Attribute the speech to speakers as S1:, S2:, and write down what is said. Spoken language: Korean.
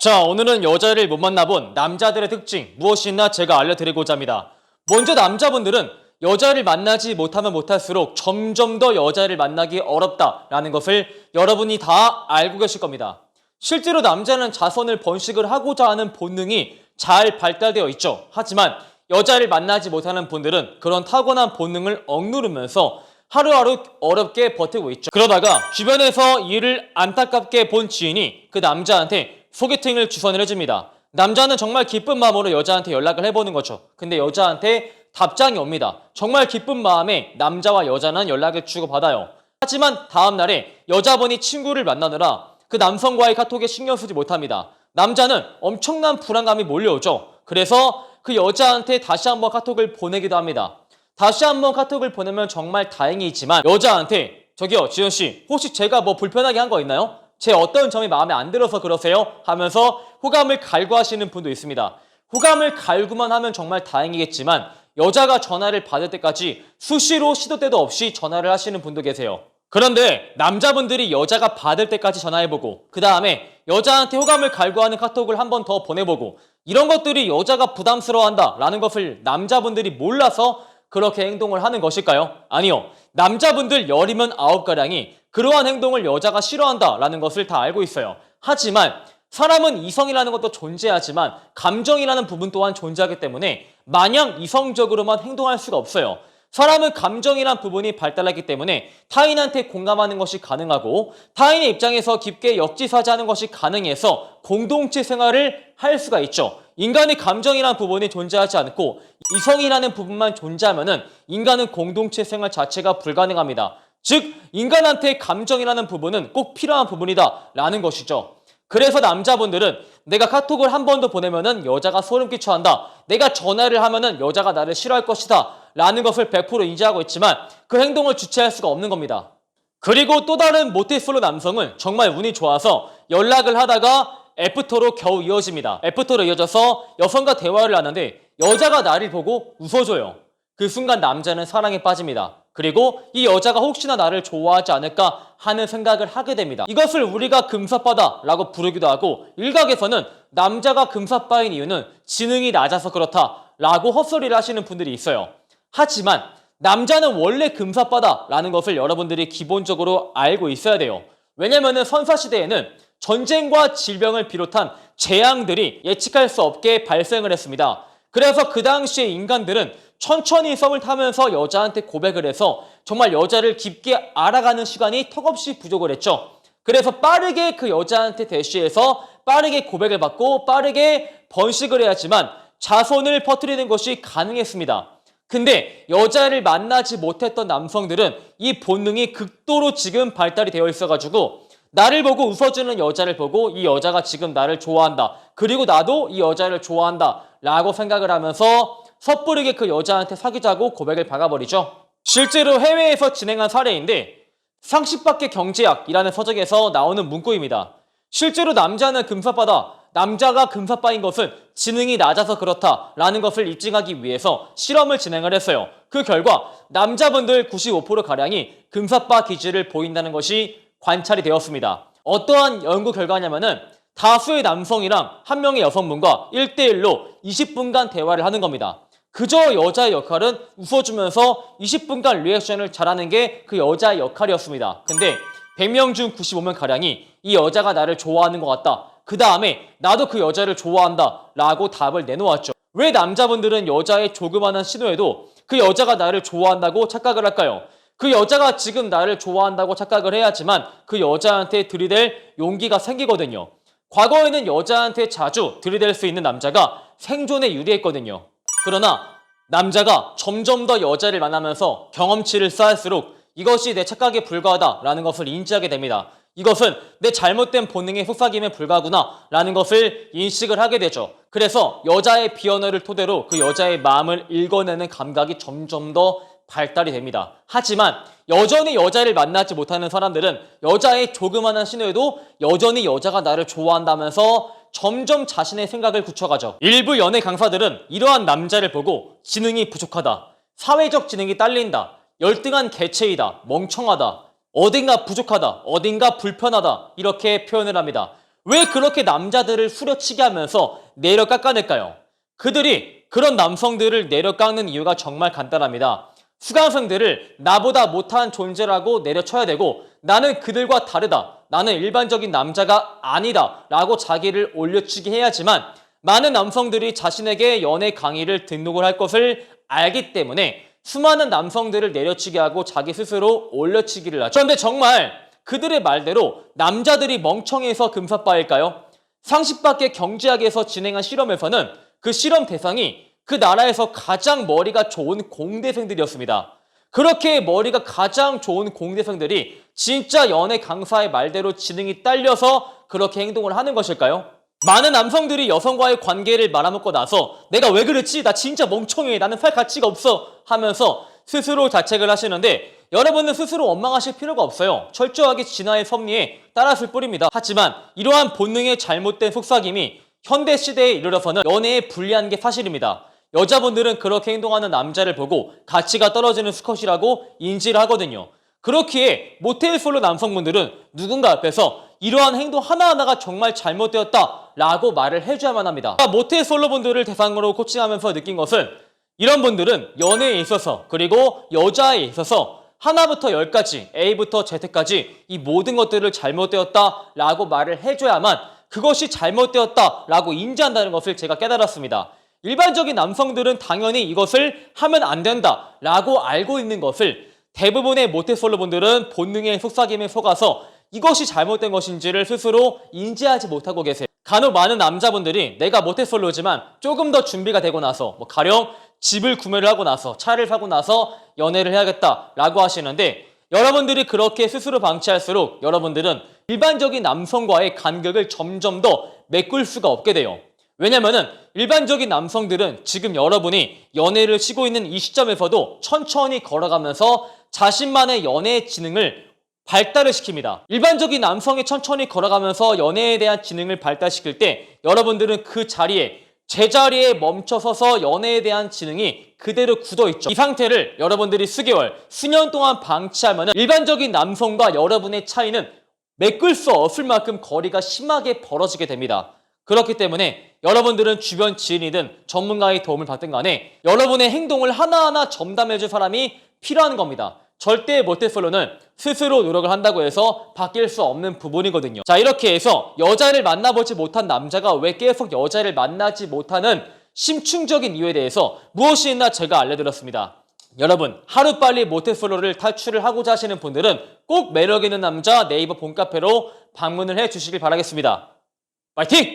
S1: 자, 오늘은 여자를 못 만나본 남자들의 특징 무엇이 있나 제가 알려드리고자 합니다. 먼저 남자분들은 여자를 만나지 못하면 못할수록 점점 더 여자를 만나기 어렵다라는 것을 여러분이 다 알고 계실 겁니다. 실제로 남자는 자손을 번식을 하고자 하는 본능이 잘 발달되어 있죠. 하지만 여자를 만나지 못하는 분들은 그런 타고난 본능을 억누르면서 하루하루 어렵게 버티고 있죠. 그러다가 주변에서 이를 안타깝게 본 지인이 그 남자한테 소개팅을 주선을 해줍니다. 남자는 정말 기쁜 마음으로 여자한테 연락을 해보는 거죠. 근데 여자한테 답장이 옵니다. 정말 기쁜 마음에 남자와 여자는 연락을 주고받아요. 하지만 다음날에 여자분이 친구를 만나느라 그 남성과의 카톡에 신경 쓰지 못합니다. 남자는 엄청난 불안감이 몰려오죠. 그래서 그 여자한테 다시 한번 카톡을 보내기도 합니다. 다시 한번 카톡을 보내면 정말 다행이지만 여자한테 저기요 지현씨 혹시 제가 뭐 불편하게 한 거 있나요? 제 어떤 점이 마음에 안 들어서 그러세요? 하면서 호감을 갈구하시는 분도 있습니다. 호감을 갈구만 하면 정말 다행이겠지만 여자가 전화를 받을 때까지 수시로 시도 때도 없이 전화를 하시는 분도 계세요. 그런데 남자분들이 여자가 받을 때까지 전화해보고 그 다음에 여자한테 호감을 갈구하는 카톡을 한 번 더 보내보고 이런 것들이 여자가 부담스러워한다라는 것을 남자분들이 몰라서 그렇게 행동을 하는 것일까요? 아니요. 남자분들 10이면 9가량이 그러한 행동을 여자가 싫어한다라는 것을 다 알고 있어요. 하지만 사람은 이성이라는 것도 존재하지만 감정이라는 부분 또한 존재하기 때문에 마냥 이성적으로만 행동할 수가 없어요. 사람은 감정이란 부분이 발달하기 때문에 타인한테 공감하는 것이 가능하고 타인의 입장에서 깊게 역지사지하는 것이 가능해서 공동체 생활을 할 수가 있죠. 인간의 감정이란 부분이 존재하지 않고 이성이라는 부분만 존재하면은 인간은 공동체 생활 자체가 불가능합니다. 즉 인간한테 감정이라는 부분은 꼭 필요한 부분이다 라는 것이죠. 그래서 남자분들은 내가 카톡을 한 번 더 보내면은 여자가 소름 끼쳐한다. 내가 전화를 하면은 여자가 나를 싫어할 것이다 라는 것을 100% 인지하고 있지만 그 행동을 주체할 수가 없는 겁니다. 그리고 또 다른 모태솔로 남성은 정말 운이 좋아서 연락을 하다가 애프터로 겨우 이어집니다. 애프터로 이어져서 여성과 대화를 하는데 여자가 나를 보고 웃어줘요. 그 순간 남자는 사랑에 빠집니다. 그리고 이 여자가 혹시나 나를 좋아하지 않을까 하는 생각을 하게 됩니다. 이것을 우리가 금사빠다라고 부르기도 하고 일각에서는 남자가 금사빠인 이유는 지능이 낮아서 그렇다라고 헛소리를 하시는 분들이 있어요. 하지만 남자는 원래 금사빠다라는 것을 여러분들이 기본적으로 알고 있어야 돼요. 왜냐면은 선사시대에는 전쟁과 질병을 비롯한 재앙들이 예측할 수 없게 발생을 했습니다. 그래서 그 당시에 인간들은 천천히 썸을 타면서 여자한테 고백을 해서 정말 여자를 깊게 알아가는 시간이 턱없이 부족을 했죠. 그래서 빠르게 그 여자한테 대시해서 빠르게 고백을 받고 빠르게 번식을 해야지만 자손을 퍼뜨리는 것이 가능했습니다. 근데 여자를 만나지 못했던 남성들은 이 본능이 극도로 지금 발달이 되어 있어가지고 나를 보고 웃어주는 여자를 보고 이 여자가 지금 나를 좋아한다. 그리고 나도 이 여자를 좋아한다. 라고 생각을 하면서 섣부르게 그 여자한테 사귀자고 고백을 박아버리죠. 실제로 해외에서 진행한 사례인데 상식밖의 경제학이라는 서적에서 나오는 문구입니다. 실제로 남자는 금사빠다. 남자가 금사빠인 것은 지능이 낮아서 그렇다라는 것을 입증하기 위해서 실험을 진행을 했어요. 그 결과 남자분들 95%가량이 금사빠 기질을 보인다는 것이 관찰이 되었습니다. 어떠한 연구 결과냐면은 다수의 남성이랑 한 명의 여성분과 1대1로 20분간 대화를 하는 겁니다. 그저 여자의 역할은 웃어주면서 20분간 리액션을 잘하는 게 그 여자의 역할이었습니다. 근데 100명 중 95명가량이 이 여자가 나를 좋아하는 것 같다. 그 다음에 나도 그 여자를 좋아한다 라고 답을 내놓았죠. 왜 남자분들은 여자의 조그마한 신호에도 그 여자가 나를 좋아한다고 착각을 할까요? 그 여자가 지금 나를 좋아한다고 착각을 해야지만 그 여자한테 들이댈 용기가 생기거든요. 과거에는 여자한테 자주 들이댈 수 있는 남자가 생존에 유리했거든요. 그러나 남자가 점점 더 여자를 만나면서 경험치를 쌓을수록 이것이 내 착각에 불과하다라는 것을 인지하게 됩니다. 이것은 내 잘못된 본능의 속삭임에 불과하구나 라는 것을 인식을 하게 되죠. 그래서 여자의 비언어를 토대로 그 여자의 마음을 읽어내는 감각이 점점 더 발달이 됩니다. 하지만 여전히 여자를 만나지 못하는 사람들은 여자의 조그마한 신호에도 여전히 여자가 나를 좋아한다면서 점점 자신의 생각을 굳혀가죠. 일부 연애 강사들은 이러한 남자를 보고 지능이 부족하다, 사회적 지능이 딸린다, 열등한 개체이다, 멍청하다, 어딘가 부족하다, 어딘가 불편하다 이렇게 표현을 합니다. 왜 그렇게 남자들을 후려치게 하면서 내려 깎아낼까요? 그들이 그런 남성들을 내려 깎는 이유가 정말 간단합니다. 수강생들을 나보다 못한 존재라고 내려쳐야 되고 나는 그들과 다르다. 나는 일반적인 남자가 아니다. 라고 자기를 올려치기 해야지만 많은 남성들이 자신에게 연애 강의를 등록을 할 것을 알기 때문에 수많은 남성들을 내려치게 하고 자기 스스로 올려치기를 하죠. 그런데 정말 그들의 말대로 남자들이 멍청해서 금사빠일까요? 상식밖의 경제학에서 진행한 실험에서는 그 실험 대상이 그 나라에서 가장 머리가 좋은 공대생들이었습니다. 그렇게 머리가 가장 좋은 공대생들이 진짜 연애 강사의 말대로 지능이 딸려서 그렇게 행동을 하는 것일까요? 많은 남성들이 여성과의 관계를 말아먹고 나서 내가 왜 그랬지? 나 진짜 멍청해. 나는 살 가치가 없어. 하면서 스스로 자책을 하시는데 여러분은 스스로 원망하실 필요가 없어요. 철저하게 진화의 섭리에 따랐을 뿐입니다. 하지만 이러한 본능의 잘못된 속삭임이 현대 시대에 이르러서는 연애에 불리한 게 사실입니다. 여자분들은 그렇게 행동하는 남자를 보고 가치가 떨어지는 수컷이라고 인지를 하거든요. 그렇기에 모텔 솔로 남성분들은 누군가 앞에서 이러한 행동 하나하나가 정말 잘못되었다라고 말을 해줘야만 합니다. 모텔 솔로분들을 대상으로 코칭하면서 느낀 것은 이런 분들은 연애에 있어서 그리고 여자에 있어서 하나부터 열까지 A부터 Z까지 이 모든 것들을 잘못되었다라고 말을 해줘야만 그것이 잘못되었다라고 인지한다는 것을 제가 깨달았습니다. 일반적인 남성들은 당연히 이것을 하면 안 된다라고 알고 있는 것을 대부분의 모태솔로분들은 본능의 속삭임에 속아서 이것이 잘못된 것인지를 스스로 인지하지 못하고 계세요. 간혹 많은 남자분들이 내가 모태솔로지만 조금 더 준비가 되고 나서 가령 집을 구매를 하고 나서 차를 사고 나서 연애를 해야겠다라고 하시는데 여러분들이 그렇게 스스로 방치할수록 여러분들은 일반적인 남성과의 간격을 점점 더 메꿀 수가 없게 돼요. 왜냐면은 일반적인 남성들은 지금 여러분이 연애를 쉬고 있는 이 시점에서도 천천히 걸어가면서 자신만의 연애의 지능을 발달을 시킵니다. 일반적인 남성이 천천히 걸어가면서 연애에 대한 지능을 발달시킬 때 여러분들은 그 자리에 제자리에 멈춰서서 연애에 대한 지능이 그대로 굳어있죠. 이 상태를 여러분들이 수개월, 수년 동안 방치하면 일반적인 남성과 여러분의 차이는 메꿀 수 없을 만큼 거리가 심하게 벌어지게 됩니다. 그렇기 때문에 여러분들은 주변 지인이든 전문가의 도움을 받든 간에 여러분의 행동을 하나하나 점담해줄 사람이 필요한 겁니다. 절대 모태솔로는 스스로 노력을 한다고 해서 바뀔 수 없는 부분이거든요. 자, 이렇게 해서 여자를 만나보지 못한 남자가 왜 계속 여자를 만나지 못하는 심층적인 이유에 대해서 무엇이 있나 제가 알려드렸습니다. 여러분, 하루빨리 모태솔로를 탈출을 하고자 하시는 분들은 꼭 매력있는 남자 네이버 본카페로 방문을 해주시길 바라겠습니다. 파이팅!